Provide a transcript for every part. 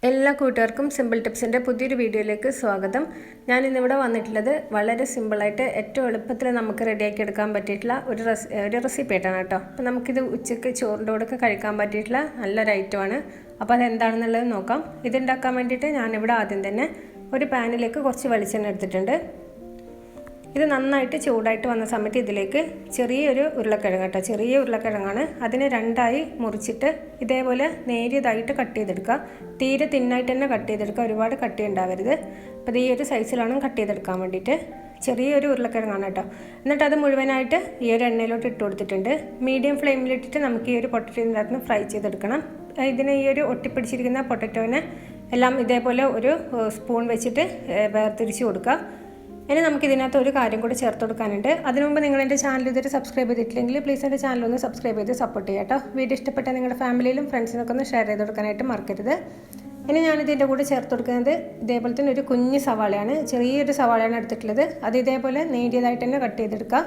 എല്ലാ കൂട്ടുകാർക്കും സിമ്പിൾ ടിപ്സിൻ്റെ പുതിയൊരു വീഡിയോയിലേക്ക് സ്വാഗതം. ഞാൻ ഇന്നിവിടെ വന്നിട്ടുള്ളത് വളരെ സിമ്പിളായിട്ട് ഏറ്റവും എളുപ്പത്തിൽ നമുക്ക് റെഡിയാക്കി എടുക്കാൻ പറ്റിയിട്ടുള്ള ഒരു റെസിപ്പി ആയിട്ടാണ് കേട്ടോ. അപ്പോൾ നമുക്കിത് ഉച്ചയ്ക്ക് ചോറിൻ്റെ കൂടെ കഴിക്കാൻ പറ്റിയിട്ടുള്ള നല്ലൊരു ഐറ്റമാണ്. അപ്പോൾ അതെന്താണെന്നുള്ളത് നോക്കാം. ഇതുണ്ടാക്കാൻ വേണ്ടിയിട്ട് ഞാനിവിടെ ആദ്യം തന്നെ ഒരു പാനിലേക്ക് കുറച്ച് വെളിച്ചെണ്ണ എടുത്തിട്ടുണ്ട്. ഇത് നന്നായിട്ട് ചൂടായിട്ട് വന്ന സമയത്ത് ഇതിലേക്ക് ചെറിയൊരു ഉരുളക്കിഴങ്ങ് കേട്ടോ, ചെറിയ ഉരുളക്കിഴങ്ങാണ്. അതിനെ രണ്ടായി മുറിച്ചിട്ട് ഇതേപോലെ നേരിയതായിട്ട് കട്ട് ചെയ്തെടുക്കുക. തീരെ തിന്നായിട്ട് തന്നെ കട്ട് ചെയ്തെടുക്കുക, ഒരുപാട് കട്ടി ഉണ്ടാവരുത്. അപ്പോൾ ഈ ഒരു സൈസിലാണ് കട്ട് ചെയ്തെടുക്കാൻ വേണ്ടിയിട്ട്. ചെറിയൊരു ഉരുളക്കിഴങ്ങാണ് കേട്ടോ. എന്നിട്ട് അത് മുഴുവനായിട്ട് ഈ ഒരു എണ്ണയിലോട്ട് ഇട്ട് കൊടുത്തിട്ടുണ്ട്. മീഡിയം ഫ്ലെയിമിലിട്ടിട്ട് നമുക്ക് ഈ ഒരു പൊട്ടറ്റോൻ്റെ അകത്ത് ഫ്രൈ ചെയ്തെടുക്കണം. ഇതിന് ഈ ഒരു ഒട്ടിപ്പിടിച്ചിരിക്കുന്ന പൊട്ടറ്റോനെ എല്ലാം ഇതേപോലെ ഒരു സ്പൂൺ വെച്ചിട്ട് വേർതിരിച്ച് കൊടുക്കുക. ഇനി നമുക്ക് ഇതിനകത്ത് ഒരു കാര്യം കൂടി ചേർത്ത് കൊടുക്കാനുണ്ട്. അതിനു മുമ്പ് നിങ്ങൾ എൻ്റെ ചാനൽ ഇതുവരെ സബ്സ്ക്രൈബ് ചെയ്തിട്ടില്ലെങ്കിൽ പ്ലീസ് എൻ്റെ ചാനൽ ഒന്ന് സബ്സ്ക്രൈബ് ചെയ്ത് സപ്പോർട്ട് ചെയ്യാം കേട്ടോ. വീഡിയോ ഇഷ്ടപ്പെട്ടാൽ നിങ്ങളുടെ ഫാമിലിയിലും ഫ്രണ്ട്സിനൊക്കെ ഒന്ന് ഷെയർ ചെയ്ത് കൊടുക്കാനായിട്ട് മറക്കരുത്. ഇനി ഞാനിതിൻ്റെ കൂടെ ചേർത്ത് കൊടുക്കുന്നത് ഇതേപോലെ തന്നെ ഒരു കുഞ്ഞ് സവാളയാണ്, ചെറിയൊരു സവാളയാണ് എടുത്തിട്ടുള്ളത്. അത് ഇതേപോലെ നേരിയതായിട്ട് തന്നെ കട്ട് ചെയ്തെടുക്കുക.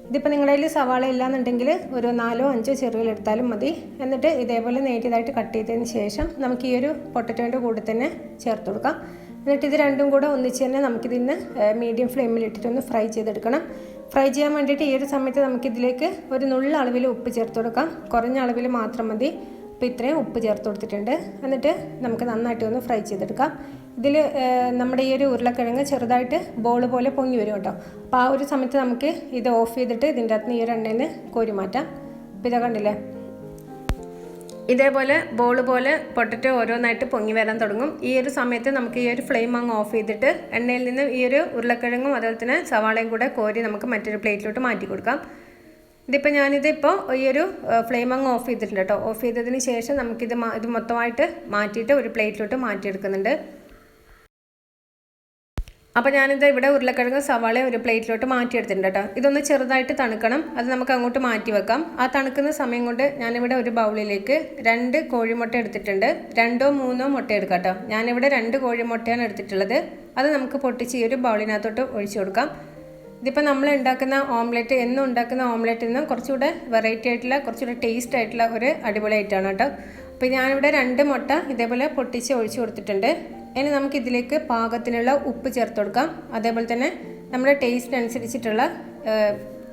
ഇതിപ്പോൾ നിങ്ങളുടെ കയ്യിൽ സവാള ഇല്ലാന്നുണ്ടെങ്കിൽ ഒരു 4-5 ചെറുകൾ എടുത്താലും മതി. എന്നിട്ട് ഇതേപോലെ നേരിയതായിട്ട് കട്ട് ചെയ്തതിന് ശേഷം നമുക്ക് ഈ ഒരു പൊട്ടറ്റോൻ്റെ കൂടെ തന്നെ ചേർത്ത് കൊടുക്കാം. എന്നിട്ട് ഇത് രണ്ടും കൂടെ ഒന്നിച്ച് തന്നെ നമുക്കിതിന് മീഡിയം ഫ്ലെയിമിലിട്ടിട്ടൊന്ന് ഫ്രൈ ചെയ്തെടുക്കണം. ഫ്രൈ ചെയ്യാൻ വേണ്ടിയിട്ട് ഈ ഒരു സമയത്ത് നമുക്കിതിലേക്ക് ഒരു നുള്ള അളവിൽ ഉപ്പ് ചേർത്ത് കൊടുക്കാം. കുറഞ്ഞ അളവിൽ മാത്രം മതി. അപ്പോൾ ഇത്രയും ഉപ്പ് ചേർത്ത് കൊടുത്തിട്ടുണ്ട്. എന്നിട്ട് നമുക്ക് നന്നായിട്ട് ഒന്ന് ഫ്രൈ ചെയ്തെടുക്കാം. ഇതിൽ നമ്മുടെ ഈ ഒരു ഉരുളക്കിഴങ്ങ് ചെറുതായിട്ട് ബോൾ പോലെ പൊങ്ങി വരും കേട്ടോ. അപ്പോൾ ആ ഒരു സമയത്ത് നമുക്ക് ഇത് ഓഫ് ചെയ്തിട്ട് ഇതിൻ്റെ അകത്ത് ഈ ഒരു എണ്ണയിൽ നിന്ന് കോരി മാറ്റാം. അപ്പോൾ ഇതാ കണ്ടില്ലേ, ഇതേപോലെ ബോൾ പോലെ പൊട്ടറ്റോ ഓരോന്നായിട്ട് പൊങ്ങി വരാൻ തുടങ്ങും. ഈ ഒരു സമയത്ത് നമുക്ക് ഈ ഒരു ഫ്ലെയിം അങ്ങ് ഓഫ് ചെയ്തിട്ട് എണ്ണയിൽ നിന്ന് ഈ ഒരു ഉരുളക്കിഴങ്ങും അതുപോലെ തന്നെ സവാളയും കൂടെ കോരി നമുക്ക് മറ്റൊരു പ്ലേറ്റിലോട്ട് മാറ്റി കൊടുക്കാം. ഞാനിതിപ്പോൾ ഈ ഒരു ഫ്ലെയിം അങ്ങ് ഓഫ് ചെയ്തിട്ടുണ്ട് കേട്ടോ. ഓഫ് ചെയ്തതിന് ശേഷം ഇത് മൊത്തമായിട്ട് മാറ്റിയിട്ട് ഒരു പ്ലേറ്റിലോട്ട് മാറ്റിയെടുക്കുന്നുണ്ട്. അപ്പോൾ ഞാനിത് ഇവിടെ ഉരുളക്കിഴങ്ങ് സവാള ഒരു പ്ലേറ്റിലോട്ട് മാറ്റിയെടുത്തിട്ടുണ്ട് കേട്ടോ. ഇതൊന്ന് ചെറുതായിട്ട് തണുക്കണം, അത് നമുക്ക് അങ്ങോട്ട് മാറ്റി വെക്കാം. ആ തണുക്കുന്ന സമയം കൊണ്ട് ഞാനിവിടെ ഒരു ബൗളിലേക്ക് 2 കോഴിമുട്ട എടുത്തിട്ടുണ്ട്. 2-3 മുട്ട എടുക്കാം കേട്ടോ. ഞാനിവിടെ 2 കോഴിമുട്ടയാണ് എടുത്തിട്ടുള്ളത്. അത് നമുക്ക് പൊട്ടിച്ച് ഈ ഒരു ബൗളിനകത്തോട്ട് ഒഴിച്ചു കൊടുക്കാം. ഇതിപ്പോൾ നമ്മൾ ഉണ്ടാക്കുന്ന ഓംലെറ്റ്, എന്നും ഉണ്ടാക്കുന്ന ഓംലെറ്റിൽ നിന്നും കുറച്ചുകൂടെ വെറൈറ്റി ആയിട്ടുള്ള, കുറച്ചുകൂടെ ടേസ്റ്റ് ആയിട്ടുള്ള ഒരു അടിപൊളി ആയിട്ടാണ് കേട്ടോ. അപ്പോൾ ഞാനിവിടെ 2 മുട്ട ഇതേപോലെ പൊട്ടിച്ച് ഒഴിച്ചു കൊടുത്തിട്ടുണ്ട്. ഇനി നമുക്കിതിലേക്ക് പാകത്തിനുള്ള ഉപ്പ് ചേർത്ത് കൊടുക്കാം. അതേപോലെ തന്നെ നമ്മുടെ ടേസ്റ്റ് അനുസരിച്ചിട്ടുള്ള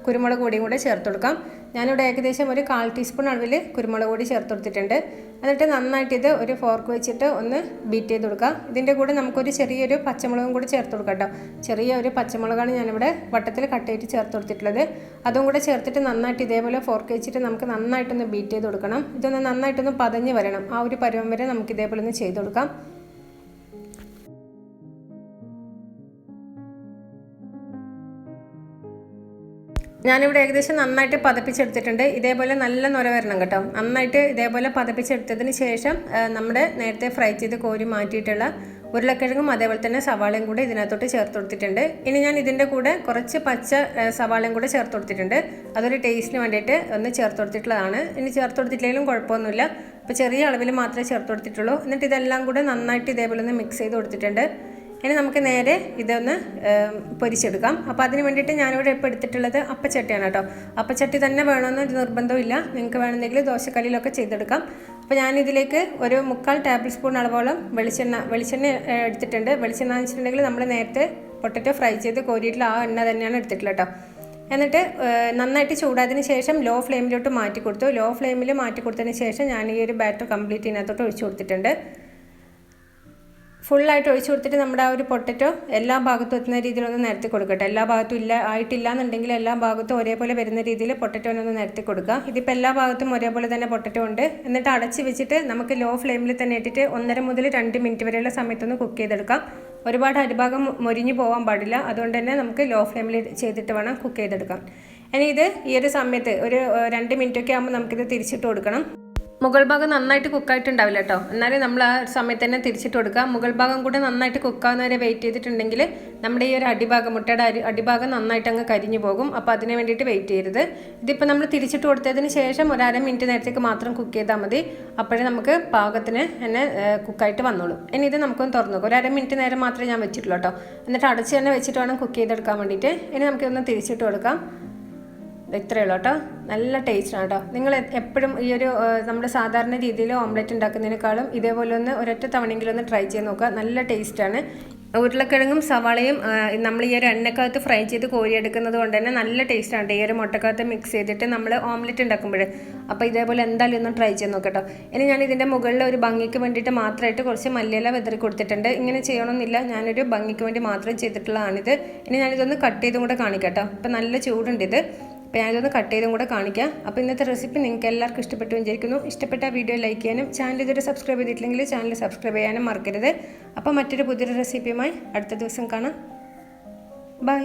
കുരുമുളക് പൊടിയും കൂടെ ചേർത്ത് കൊടുക്കാം. ഞാനിവിടെ ഏകദേശം ഒരു 1/4 ടീസ്പൂൺ അളവിൽ കുരുമുളക് പൊടി ചേർത്ത് കൊടുത്തിട്ടുണ്ട്. എന്നിട്ട് നന്നായിട്ട് ഇത് ഒരു ഫോർക്ക് വെച്ചിട്ട് ഒന്ന് ബീറ്റ് ചെയ്ത് കൊടുക്കാം. ഇതിൻ്റെ കൂടെ നമുക്കൊരു ചെറിയൊരു പച്ചമുളകും കൂടി ചേർത്ത് കൊടുക്കാം കേട്ടോ. ചെറിയ ഒരു പച്ചമുളകാണ് ഞാനിവിടെ വട്ടത്തിൽ കട്ട് ചെയ്തിട്ട് ചേർത്ത് കൊടുത്തിട്ടുള്ളത്. അതും കൂടെ ചേർത്തിട്ട് നന്നായിട്ട് ഇതേപോലെ ഫോർക്ക് വെച്ചിട്ട് നമുക്ക് നന്നായിട്ടൊന്ന് ബീറ്റ് ചെയ്ത് കൊടുക്കണം. ഇതൊന്ന് നന്നായിട്ടൊന്ന് പതഞ്ഞ് വരണം. ആ ഒരു പരുവം വരെ നമുക്ക് ഇതേപോലെ ഒന്ന് ചെയ്ത് കൊടുക്കാം. ഞാനിവിടെ ഏകദേശം നന്നായിട്ട് പതപ്പിച്ചെടുത്തിട്ടുണ്ട്. ഇതേപോലെ നല്ല നുര വരണം കേട്ടോ. നന്നായിട്ട് ഇതേപോലെ പതപ്പിച്ചെടുത്തതിന് ശേഷം നമ്മുടെ നേരത്തെ ഫ്രൈ ചെയ്ത് കോരി മാറ്റിയിട്ടുള്ള ഉരുളക്കിഴങ്ങും അതേപോലെ തന്നെ സവാളയും കൂടെ ഇതിനകത്തോട്ട് ചേർത്ത് കൊടുത്തിട്ടുണ്ട്. ഇനി ഞാൻ ഇതിൻ്റെ കൂടെ കുറച്ച് പച്ച സവാളയും കൂടെ ചേർത്ത് കൊടുത്തിട്ടുണ്ട്. അതൊരു ടേസ്റ്റിന് വേണ്ടിയിട്ട് ഒന്ന് ചേർത്ത് കൊടുത്തിട്ടുള്ളതാണ്. ഇനി ചേർത്ത് കൊടുത്തിട്ടില്ലെങ്കിലും കുഴപ്പമൊന്നുമില്ല. അപ്പോൾ ചെറിയ അളവിൽ മാത്രമേ ചേർത്ത് കൊടുത്തിട്ടുള്ളൂ. എന്നിട്ട് ഇതെല്ലാം കൂടെ നന്നായിട്ട് ഇതേപോലെ ഒന്ന് മിക്സ് ചെയ്ത് കൊടുത്തിട്ടുണ്ട്. ഇനി നമുക്ക് നേരെ ഇതൊന്ന് പൊരിച്ചെടുക്കാം. അപ്പോൾ അതിന് വേണ്ടിയിട്ട് ഞാനിവിടെ ഇപ്പോൾ എടുത്തിട്ടുള്ളത് അപ്പച്ചട്ടിയാണ് കേട്ടോ. അപ്പച്ചട്ടി തന്നെ വേണമെന്ന് നിർബന്ധമില്ല, നിങ്ങൾക്ക് വേണമെന്നെങ്കിൽ ദോശക്കല്ലിലൊക്കെ ചെയ്തെടുക്കാം. അപ്പോൾ ഞാനിതിലേക്ക് ഒരു 3/4 ടേബിൾ സ്പൂൺ അളവോളം വെളിച്ചെണ്ണ എടുത്തിട്ടുണ്ട്. വെളിച്ചെണ്ണ എന്ന് വെച്ചിട്ടുണ്ടെങ്കിൽ നമ്മൾ നേരത്തെ പൊട്ടറ്റോ ഫ്രൈ ചെയ്ത് കോരിയിട്ടുള്ള ആ എണ്ണ തന്നെയാണ് എടുത്തിട്ടുള്ളത് കേട്ടോ. എന്നിട്ട് നന്നായിട്ട് ചൂടായതിന് ശേഷം ലോ ഫ്ലെയിമിലോട്ട് മാറ്റി കൊടുത്തു. ലോ ഫ്ലെയിമിൽ മാറ്റി കൊടുത്തതിന് ശേഷം ഞാൻ ഈ ഒരു ബാറ്റർ കംപ്ലീറ്റ് ഇതിനകത്തോട്ട് ഒഴിച്ചു കൊടുത്തിട്ടുണ്ട്. ഫുള്ളായിട്ട് ഒഴിച്ചു കൊടുത്തിട്ട് നമ്മുടെ ആ ഒരു പൊട്ടറ്റോ എല്ലാ ഭാഗത്തും എത്തുന്ന രീതിയിലൊന്ന് നിരത്തി കൊടുക്കട്ടെ. എല്ലാ ഭാഗത്തും ആയിട്ടില്ല എന്നുണ്ടെങ്കിൽ എല്ലാ ഭാഗത്തും ഒരേപോലെ വരുന്ന രീതിയിൽ പൊട്ടറ്റോനൊന്ന് നിരത്തി കൊടുക്കുക. ഇതിപ്പോൾ എല്ലാ ഭാഗത്തും ഒരേപോലെ തന്നെ പൊട്ടറ്റോ ഉണ്ട്. എന്നിട്ട് അടച്ച് വെച്ചിട്ട് നമുക്ക് ലോ ഫ്ലെയിമിൽ തന്നെ ഇട്ടിട്ട് 1.5 മുതൽ 2 മിനിറ്റ് വരെയുള്ള സമയത്തൊന്ന് കുക്ക് ചെയ്തെടുക്കാം. ഒരുപാട് അടിഭാഗം മൊരിഞ്ഞു പോകാൻ പാടില്ല. അതുകൊണ്ട് തന്നെ നമുക്ക് ലോ ഫ്ലെയിമിൽ ചെയ്തിട്ട് വേണം കുക്ക് ചെയ്തെടുക്കാം. ഇനി ഇത് ഈ ഒരു സമയത്ത് ഒരു 2 മിനിറ്റൊക്കെ ആകുമ്പോൾ നമുക്കിത് തിരിച്ചിട്ട് കൊടുക്കണം. മുകൾ ഭാഗം നന്നായിട്ട് കുക്കായിട്ടുണ്ടാവില്ല കേട്ടോ. എന്നാലും നമ്മൾ ആ സമയത്ത് തന്നെ തിരിച്ചിട്ട് കൊടുക്കുക. മുകൾ ഭാഗം കൂടെ നന്നായിട്ട് കുക്കാവുന്നവരെ വെയിറ്റ് ചെയ്തിട്ടുണ്ടെങ്കിൽ നമ്മുടെ ഈ ഒരു അടിഭാഗം, മുട്ടയുടെ അടിഭാഗം നന്നായിട്ട് അങ്ങ് കരിഞ്ഞു പോകും. അപ്പോൾ അതിന് വേണ്ടിയിട്ട് വെയിറ്റ് ചെയ്യരുത്. ഇതിപ്പോൾ നമ്മൾ തിരിച്ചിട്ട് കൊടുത്തതിന് ശേഷം ഒരു 1/2 മിനിറ്റ് നേരത്തേക്ക് മാത്രം കുക്ക് ചെയ്താൽ മതി. അപ്പോഴേ നമുക്ക് പാകത്തിന് തന്നെ കുക്കായിട്ട് വന്നോളൂ. ഇനി ഇത് നമുക്കൊന്ന് തുറന്നു നോക്കാം. ഒരു 1/2 മിനിറ്റ് നേരം മാത്രമേ ഞാൻ വെച്ചിട്ടുള്ളൂ കേട്ടോ. എന്നിട്ട് അടച്ച് തന്നെ വെച്ചിട്ട് വേണം കുക്ക് ചെയ്തെടുക്കാൻ വേണ്ടിയിട്ട്. ഇനി നമുക്കിതൊന്ന് തിരിച്ചിട്ട് കൊടുക്കാം. ഇത്രയേ ഉള്ളൂ കേട്ടോ. നല്ല ടേസ്റ്റാണ് കേട്ടോ. നിങ്ങൾ എപ്പോഴും ഈ ഒരു നമ്മുടെ സാധാരണ രീതിയിൽ ഓംലെറ്റ് ഉണ്ടാക്കുന്നതിനേക്കാളും ഇതേപോലെ ഒന്ന് ഒരൊറ്റ തവണയെങ്കിലും ഒന്ന് ട്രൈ ചെയ്ത് നോക്കുക. നല്ല ടേസ്റ്റാണ്. ഉരുളക്കിഴങ്ങും സവാളയും നമ്മൾ ഈ ഒരു എണ്ണക്കകത്ത് ഫ്രൈ ചെയ്ത് കോരിയെടുക്കുന്നത് കൊണ്ട് തന്നെ നല്ല ടേസ്റ്റാണ് ഈ ഒരു മുട്ടക്കകത്ത് മിക്സ് ചെയ്തിട്ട് നമ്മൾ ഓംലെറ്റ് ഉണ്ടാക്കുമ്പോൾ. അപ്പോൾ ഇതേപോലെ എന്തായാലും ഒന്ന് ട്രൈ ചെയ്ത് നോക്കട്ടോ. ഇനി ഞാൻ ഇതിൻ്റെ മുകളിൽ ഒരു ഭംഗിക്ക് വേണ്ടിയിട്ട് മാത്രമായിട്ട് കുറച്ച് മല്ലിയില വിതറി കൊടുത്തിട്ടുണ്ട്. ഇങ്ങനെ ചെയ്യണമെന്നില്ല, ഞാനൊരു ഭംഗിക്ക് വേണ്ടി മാത്രം ചെയ്തിട്ടുള്ളതാണിത്. ഇനി ഞാനിതൊന്ന് കട്ട് ചെയ്തും കൂടെ കാണിക്കാം കേട്ടോ. അപ്പോൾ നല്ല ചൂടുണ്ട് ഇത്. അപ്പോൾ ഞാനിതൊന്ന് കട്ട് ചെയ്തും കൂടെ കാണിക്കാം. അപ്പോൾ ഇന്നത്തെ റെസിപ്പി നിങ്ങൾക്ക് എല്ലാവർക്കും ഇഷ്ടപ്പെട്ടു വിചാരിക്കുന്നു. ഇഷ്ടപ്പെട്ട വീഡിയോ ലൈക്ക് ചെയ്യാനും ചാനൽ ഇതുവരെ സബ്സ്ക്രൈബ് ചെയ്തിട്ടില്ലെങ്കിൽ ചാനൽ സബ്സ്ക്രൈബ് ചെയ്യാനും മറക്കരുത്. അപ്പോൾ മറ്റൊരു പുതിയൊരു റെസിപ്പിയുമായി അടുത്ത ദിവസം കാണാം. ബൈ.